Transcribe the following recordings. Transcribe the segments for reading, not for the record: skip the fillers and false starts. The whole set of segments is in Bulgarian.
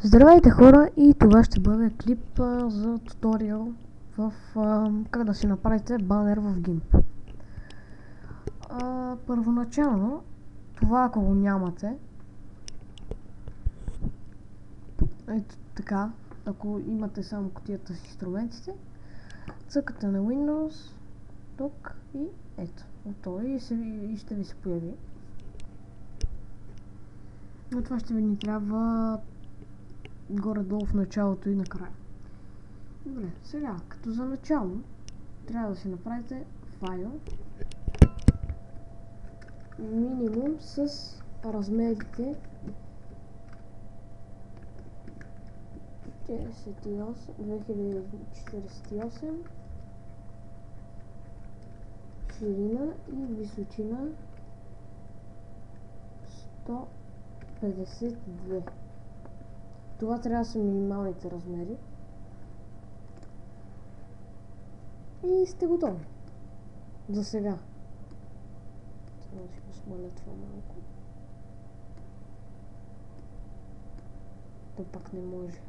Здравейте хора, и това ще бъде клип за туториал в как да си направите банер в GIMP. Първоначално, това ако го нямате, ето така, ако имате само кутията с инструментите, цъкате на Windows, тук и ето, готово, и ще ви се появи. Но това ще ви ни трябва горе-долу в началото и накрая. Добре, сега, като за начало, трябва да си направите файл минимум с размерите 2048, ширина и височина 152. Това трябва да са минималните размери. И сте готови. За сега. Трябва да си го смаля това малко. То пак не може.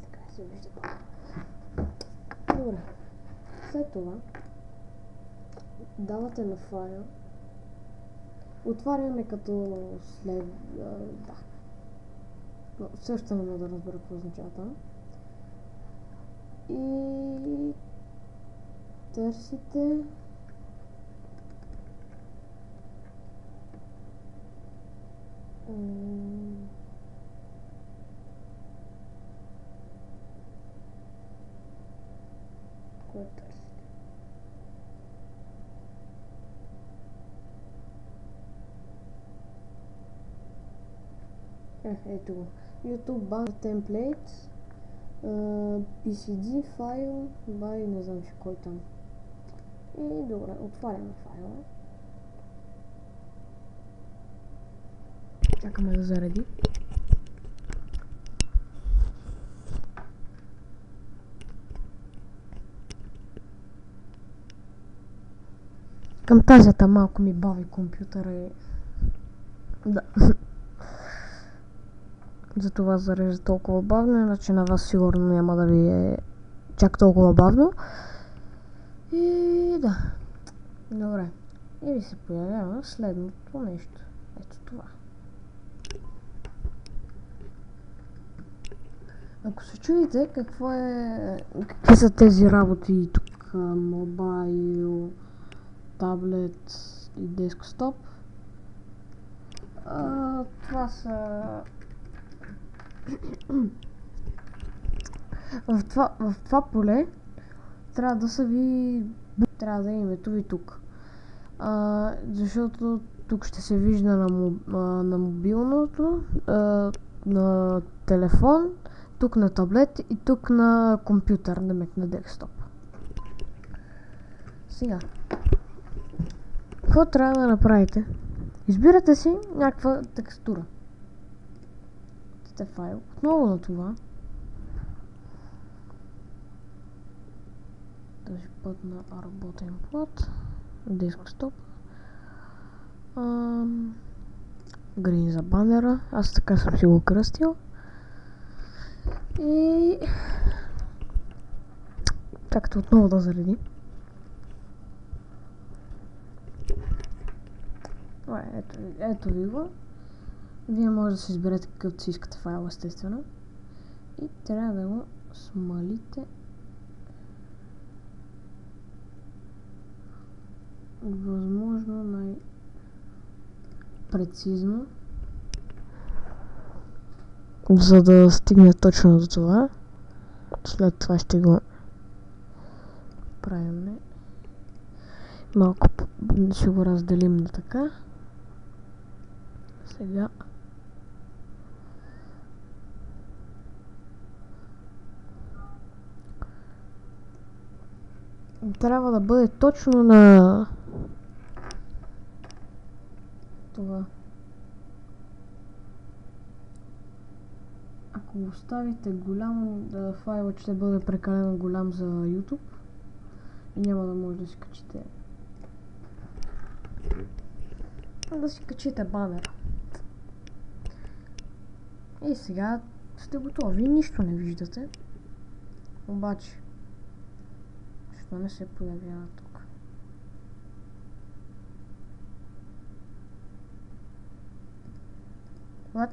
Така се вижда. Добре. След това давате на файл. Отваряме като след... да. Също не мога да разбера какво означава това. И търсите кое търсите? Ето го. YouTube Banner Templates, PCD файл, бай не знам си кой там. И добре, отваряме файла. Чакаме да заради. Към тазата малко ми бави компютъра и... да. Затова зарежда толкова бавно, иначе на вас сигурно няма да ви е чак толкова бавно. И да. Добре. И ви се появява следното нещо. Ето това. Ако се чудите какви са тези работи тук, мобайл, таблет и десктоп, това са... в това поле трябва да са ви... трябва да е името ви тук. Защото тук ще се вижда на мобилното, на телефон, тук на таблет и тук на компютър, на десктоп. Сега, какво трябва да направите? Избирате си някаква текстура. Файл. Отново на това. Този път на работен плат. Десктоп. Грин за банера. Аз така съм си го кръстил. И... чакайте отново да зареди. Ето ви го. Вие може да си изберете какъвто си искате файл, естествено. И трябва да го смалите възможно най-прецизно, за да стигне точно до това. След това ще го правим. Малко ще го разделим на така. Сега трябва да бъде точно на това. Ако го оставите голям, файлът ще бъде прекалено голям за YouTube и няма да може да си качите да си качите банера. И сега сте готови, нищо не виждате. Обаче, защо не се появява тук? What?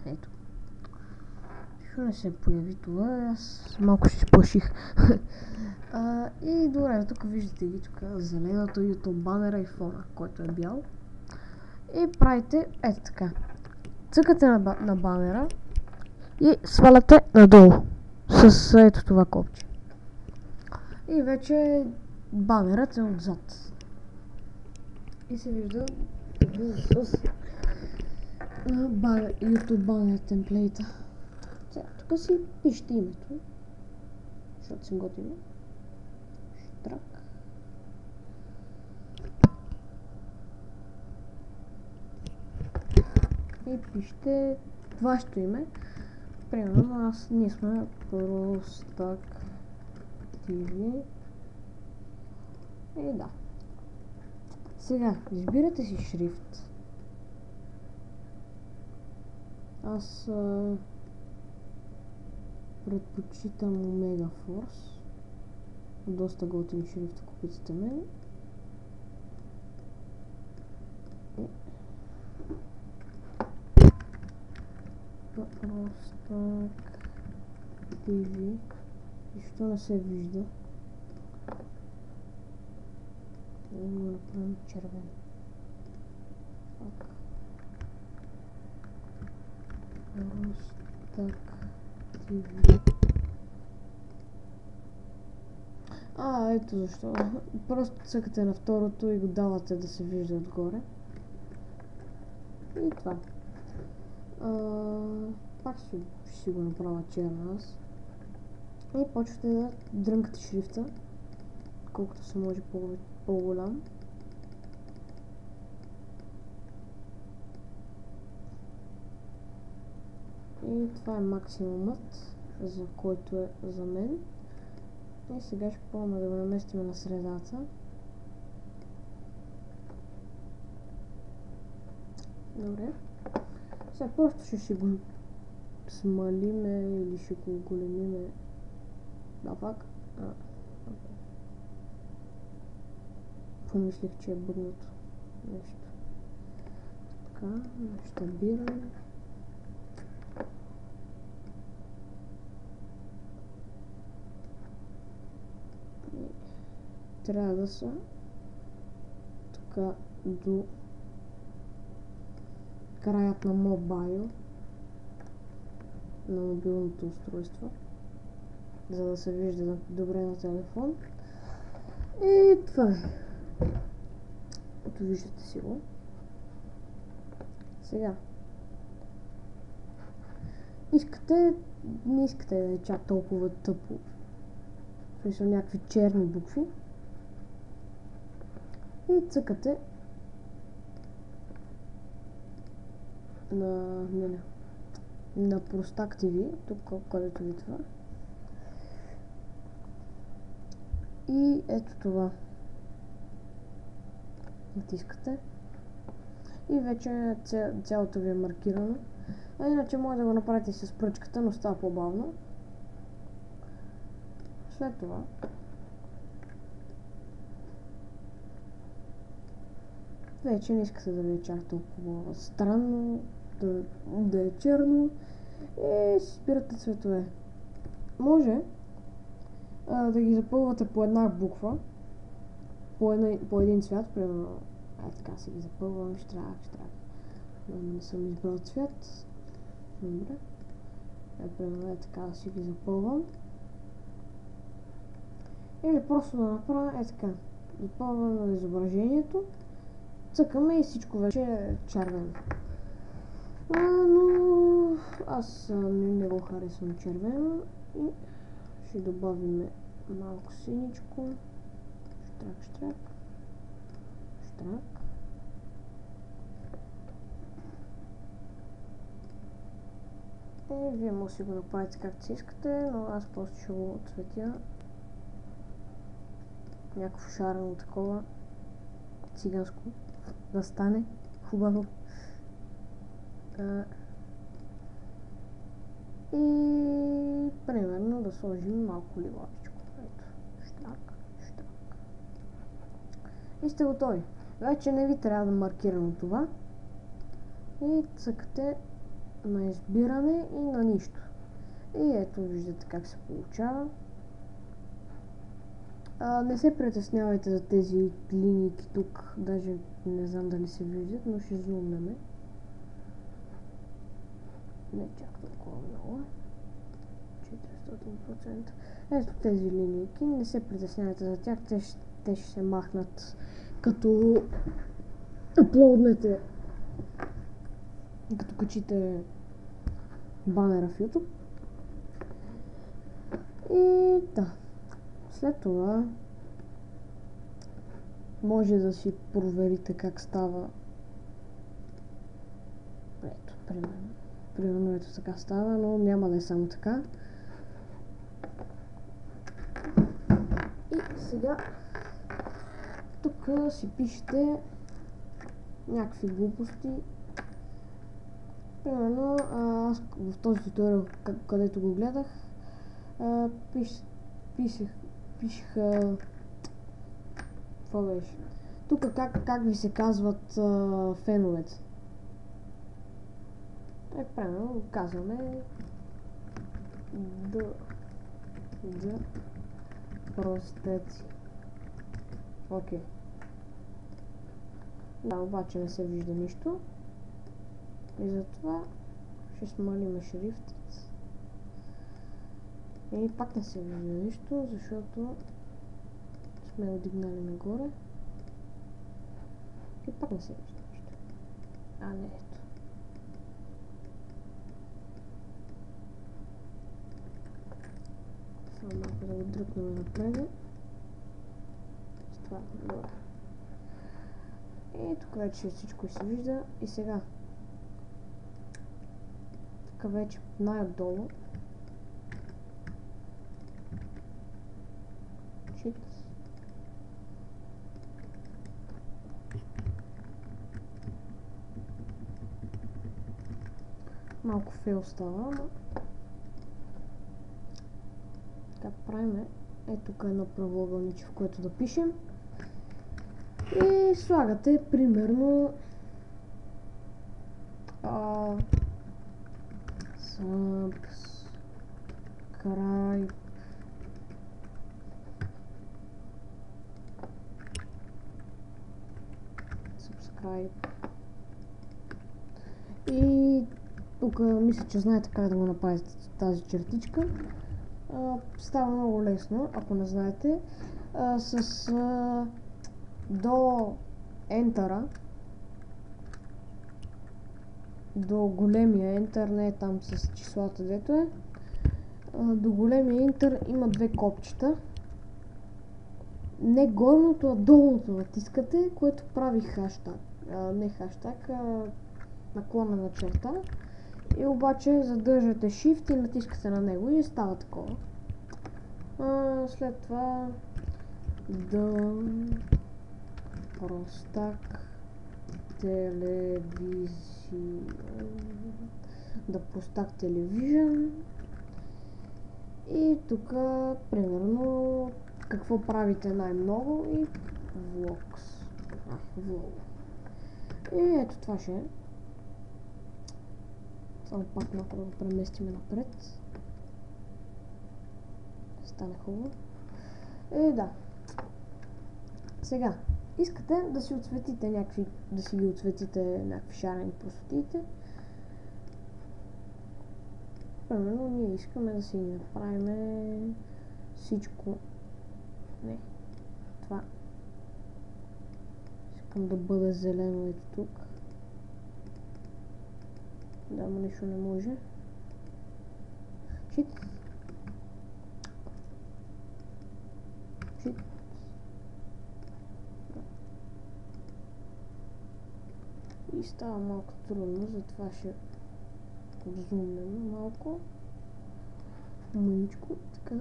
Ето. Защо не се появи това? Аз малко се сплаших. И добре, тук виждате ги, тук зеленото YouTube банера и фона, който е бял. И правите ето така. Цъкате на банера и сваляте надолу с ето това копче. И вече банерът е отзад. И се вижда с YouTube банер темплейта. Сега, тук си пишете името, защото съм готина. Штрак. И пишете вашето име. Примерно ние сме Простак TV. И да. Сега, избирате си шрифт. Аз предпочитам Omega Force. Доста готин шрифт, ако питате мен. Простак TV. Защо не се вижда? Да го направим червен. Простак TV. Ето защо. Просто цъкате на второто и го давате да се вижда отгоре. И това. Пак ще си го направя черен аз. И почвате да дрънкате шрифта, колкото се може по-голям. И това е максимумът, за който е за мен. И сега ще пробваме да го наместим на средата. Добре. Сега просто ще го смалиме или ще го големиме. Да, пак. Помислих, че е бъгнато нещо. Така, мащабираме. Трябва да са така до краят на мобайл, на мобилното устройство, за да се вижда добре на телефон. И това е. Ето виждате си го. Сега. Не искате да е чак толкова тъпо. Това са някакви черни букви. И цъкате на Простак TV, тук където ви това. И ето това. Натискате. И вече цялото ви е маркирано. Иначе може да го направите с пръчката, но става по-бавно. След това вече не искате да ви е чак толкова странно, да е черно и си избирате цветове. Може да ги запълвате по една буква, по един цвят, примерно така си ги запълвам, штрак. Не съм избрал цвят. Добре. Примерно така си ги запълвам. Или просто да направя така. Запълвам на изображението. Цъкаме и всичко вече е червено. Но аз не го харесвам червено и ще добавим малко синичко. Штрак. И вие може да си го направите както си искате, но аз просто ще го отцветя някакво шарено такова, циганско, да стане хубаво. И примерно да сложим малко ливадичко. Ето, щак. И сте готови. Вече не ви трябва да маркирам това. И цъкате на избиране и на нищо. И ето виждате как се получава. Не се притеснявайте за тези линейки тук, даже не знам дали се виждат, но ще зумнем. Не чак толкова много. 400%. Ето тези линейки, не се притеснявайте за тях, те ще се махнат като аплоднете, като качите банера в YouTube. И да, след това може да си проверите как става. Ето, примерно ето така става, но няма да е само така. И сега тук си пишете някакви глупости. Примерно аз в този туториал, където го гледах, пишех какво беше? Тук как ви се казват феновете. Примерно казваме да простеци. Окей. Да, обаче не се вижда нищо. И затова ще смалим шрифтът. И пак не се вижда нищо, защото сме го дигнали нагоре. И пак не се вижда нищо. Не, ето. Само малко да го дръпнем напред. С това добре. И тук вече всичко се вижда. И сега тук вече най-отдолу малко фейл става, но така правим. Ето тук едно правоъгълниче, в което да пишем. И слагате примерно subscribe. И тук мисля, че знаете как да го направите тази чертичка. Става много лесно, ако не знаете. До Enter, до големия Enter, не е там с числата, дето е. До големия Enter има две копчета. Не горното, а долното натискате, което прави хаштаг. Не хаштаг, наклонена черта. И обаче задържате Shift и натискате на него и става такова. След това да простак телевизия, да простак телевизион. И тук примерно какво правите най-много и влогс. Влог. И ето това ще е. Само пак малко да го преместим напред. Стане хубаво. Да. Сега, искате да си отцветите някакви, да си ги отцветите някакви шарени простотиите. Примерно ние искаме да си направим всичко. Не. Това. Искам да бъде зелено ето тук. Да, но нищо не може. Шит. И става малко трудно, затова ще зумнем малко. Мъничко, така.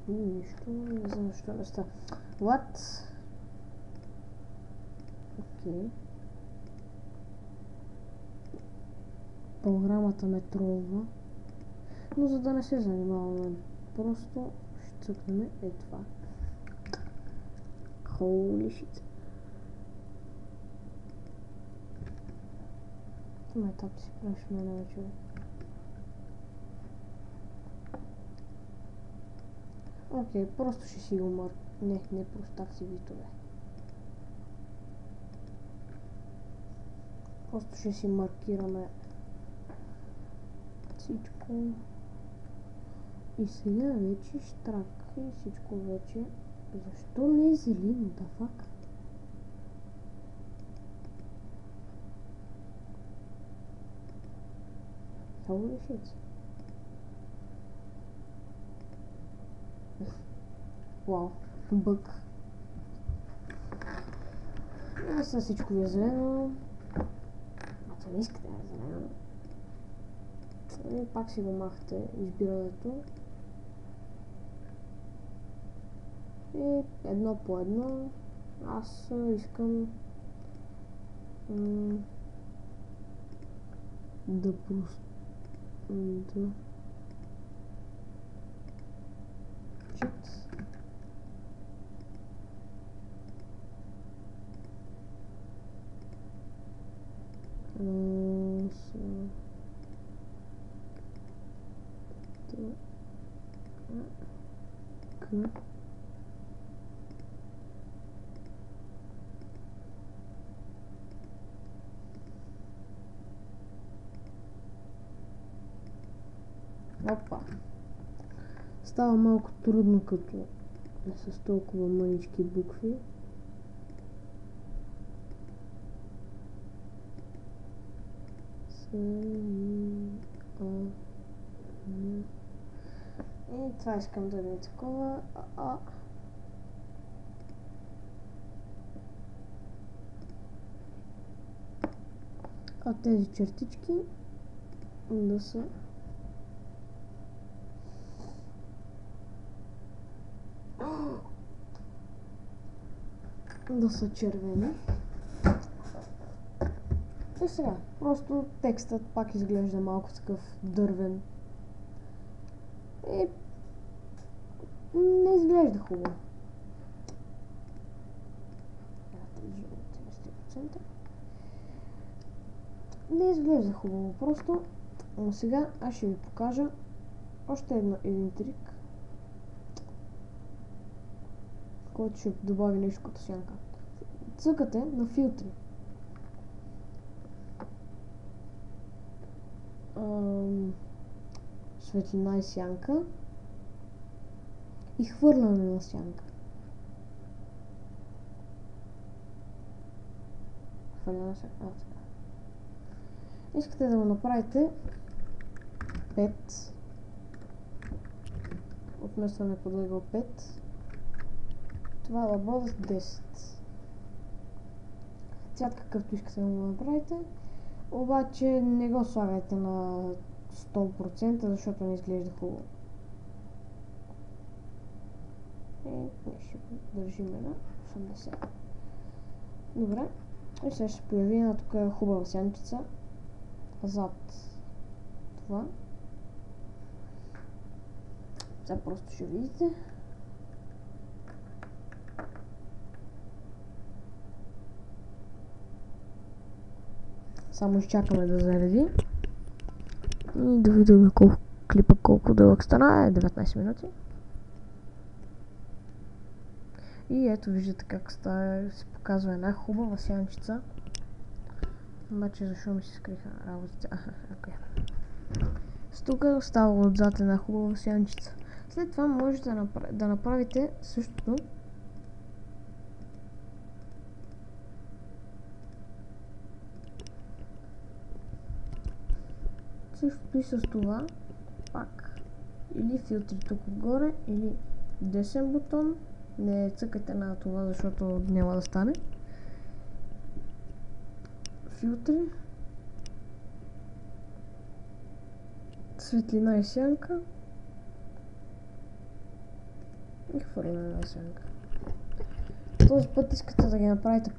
И нищо, не знам защо не става. What? Окей. Програмата ме тролва. Но за да не се занимаваме, просто ще цъкнем това. Holy shit. Там си правиш мене вече. Окей, просто ще си го не просто активитове. Просто ще си маркираме всичко. И сега вече штрак и всичко вече. Защо не е зелено, да фак? Holy shit. Вау, бък. И сега всичко ви е зелено. А не искате да е зелено. И пак си го махате избирането. И едно по едно. Аз искам да просто да чит. Опа. Става малко трудно, като с толкова мънички букви. И това искам да е такова. А тези чертички да са червени. И сега, просто текстът пак изглежда малко такъв дървен. И не изглежда хубаво. 30%. Не изглежда хубаво, просто. Но сега аз ще ви покажа още един трик, който ще добави нещо като сянка. Цъкате на филтри. Светлина и сянка. И хвърляне на сянка. Искате да го направите 5. Отместваме под ъгъл 5. Това да бъде 10. Цвят какъвто искате да го направите. Обаче не го слагайте на 100%, защото не изглежда хубаво. И ще държим на 80. Добре. И сега ще се появи една тук хубава сянчица зад това. Сега просто ще видите. Само изчакаме да зареди. И да видим колко дълъг стана. 19 минути. И ето виждате как се показва една хубава сянчица. Обаче защо ми се скриха работите? Окей. С тук става отзад една хубава сянчица. След това можете да направите същото. Същото и с това. Пак. Или филтри тук отгоре, или десен бутон. Не цъкайте на това, защото няма да стане. Филтри. Светлина и сянка. хвърляне на сянка. Този път искате да ги направите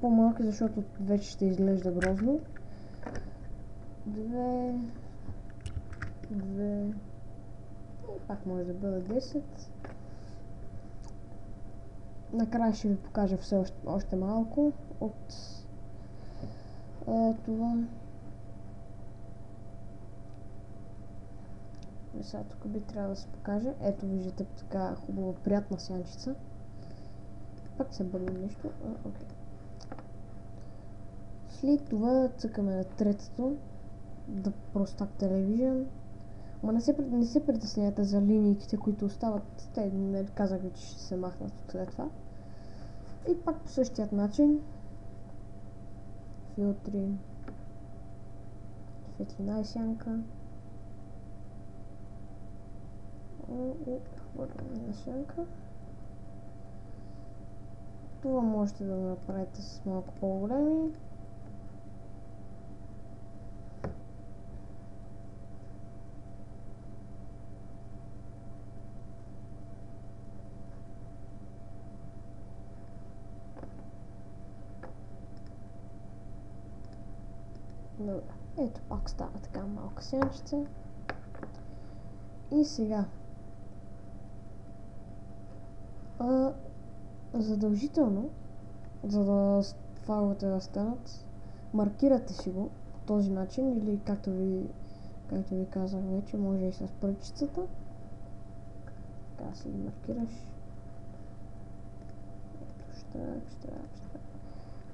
по-малки, защото вече ще изглежда грозно. 2 и пак може да бъде 10. Накрая ще ви покажа още малко от това. Сега тук би трябва да се покаже. Ето виждате така хубава, приятна сянчица. Пак се бъде нещо. Окей. След това цъкаме на третото. Да Prostack Television. Ама не се притеснявате за линейките, които остават. Те не казах ви, че ще се махнат от след това. И пак по същият начин. Филтри. Светлина и сянка. И хвърляме на сянка. Това можете да го направите с малко по-големи. Добре. Ето пак става така малка сянчица. И сега задължително, за да файловете да станат, маркирате си го по този начин или както ви казах вече, може и с пръчицата. Така си ги маркираш. Ето, штрак.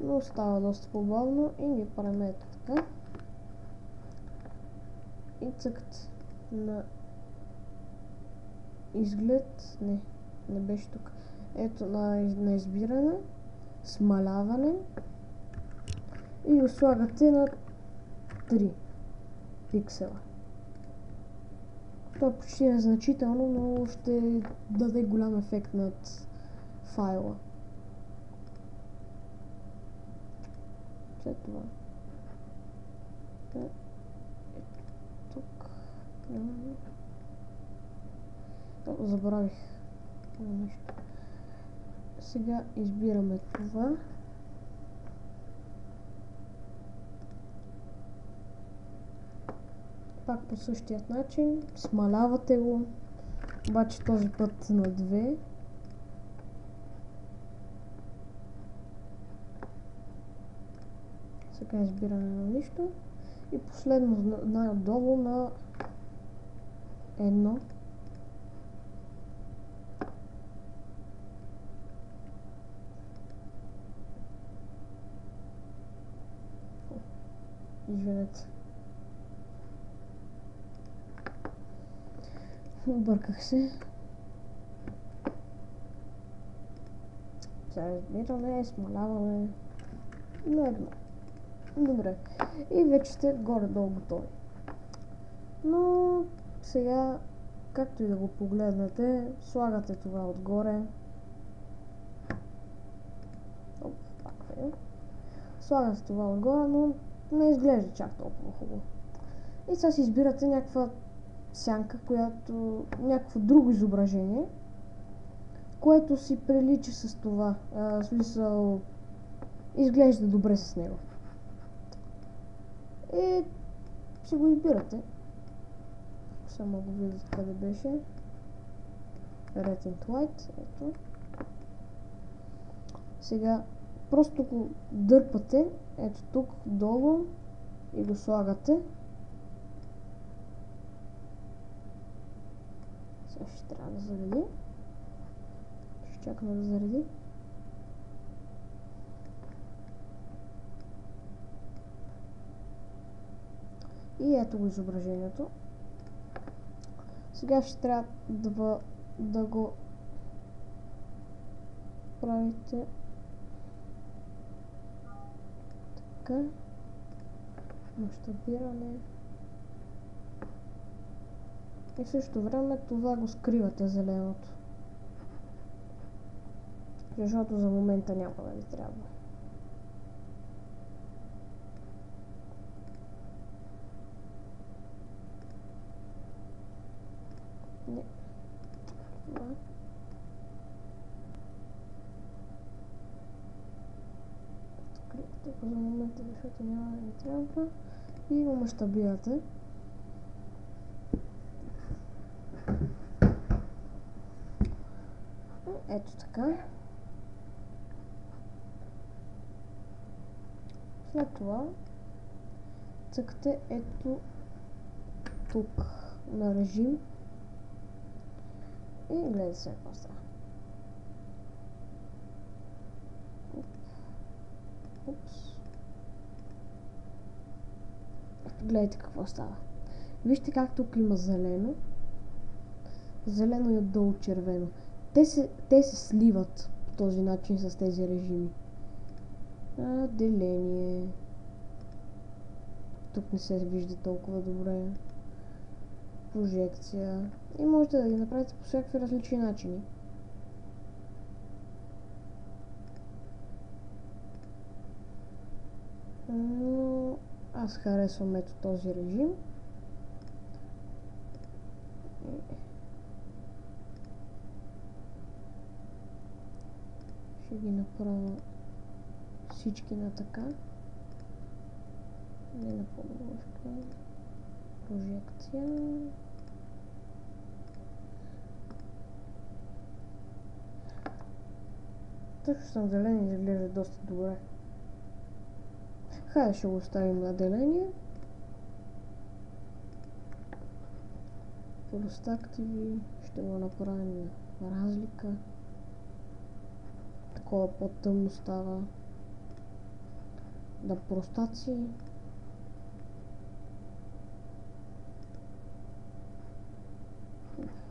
Но става доста по-бавно и ги правим ето така. И цъкат на изглед, не беше тук. Ето на избиране, смаляване и го слагате на 3 пиксела. Това почти е незначително, но ще даде голям ефект над файла. След това тук забравих нещо. Сега избираме това. Пак по същият начин смалявате го, обаче този път на 2. Сега избираме на нищо и последно най-отдолу на 1. Извинете. Обърках се. Сега избираме, смаляваме на 1. Добре. И вече сте горе-долу готови. Но сега, както и да го погледнете, слагате това отгоре. Слагате това отгоре, но не изглежда чак толкова хубаво. И сега си избирате някаква сянка, някакво друго изображение, което си прилича с това. В смисъл, изглежда добре с него. И си го избирате. Само го видите къде беше. Red and White. Ето. Сега просто го дърпате, ето тук долу и го слагате. Сега ще трябва да зареди. Ще чакаме да зареди. И ето го изображението. Сега ще трябва да го правите така. Мащабиране. И в същото време това го скривате зеленото. Защото за момента няма да ви трябва. Не. Това. Тук за момента, защото няма да ни трябва. И мащабирате. Ето така. След това цъкате ето тук на режим и гледайте сега какво става. Упс. Гледайте какво става. Вижте как тук има зелено. Зелено и отдолу червено. Те се сливат по този начин с тези режими. Деление. Тук не се вижда толкова добре. Прожекция. И можете да ги направите по всякакви различни начини. Но аз харесвам ето този режим. Ще ги направя всички на така. Не на подложка. Прожекция. Точно съм деление и изглежда доста добре. Хайде ще го оставим на деление. Простактиви ще го направим на разлика. Такова по-тъмно става. Да, простации.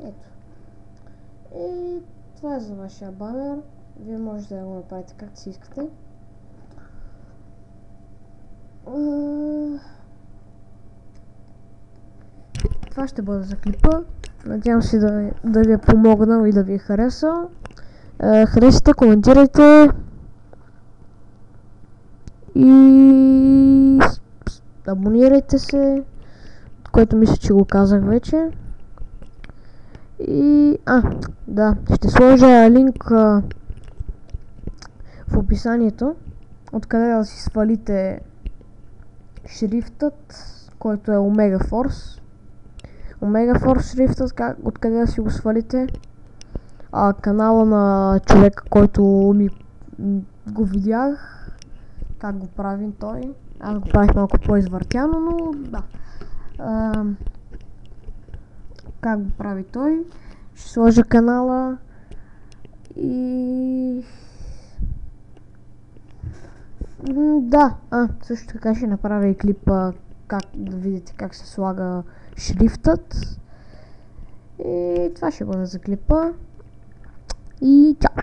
Ето. И това е за вашия банер. Вие можете да го направите както си искате. Това ще бъде за клипа. Надявам се да ви е помогнал и да ви е харесал. Харесайте, коментирайте и абонирайте се, което мисля, че го казах вече. И да, ще сложа линк в описанието, откъде да си свалите шрифтът, който е Omega Force. Omega Force шрифтът, откъде да си го свалите. Канала на човека, който го видях, как го прави той. Аз го правих малко по-извъртяно, но да. Как го прави той. Ще сложа канала и да, също така ще направя и клипа, как да видите как се слага шрифтът. И това ще бъде за клипа. И чао!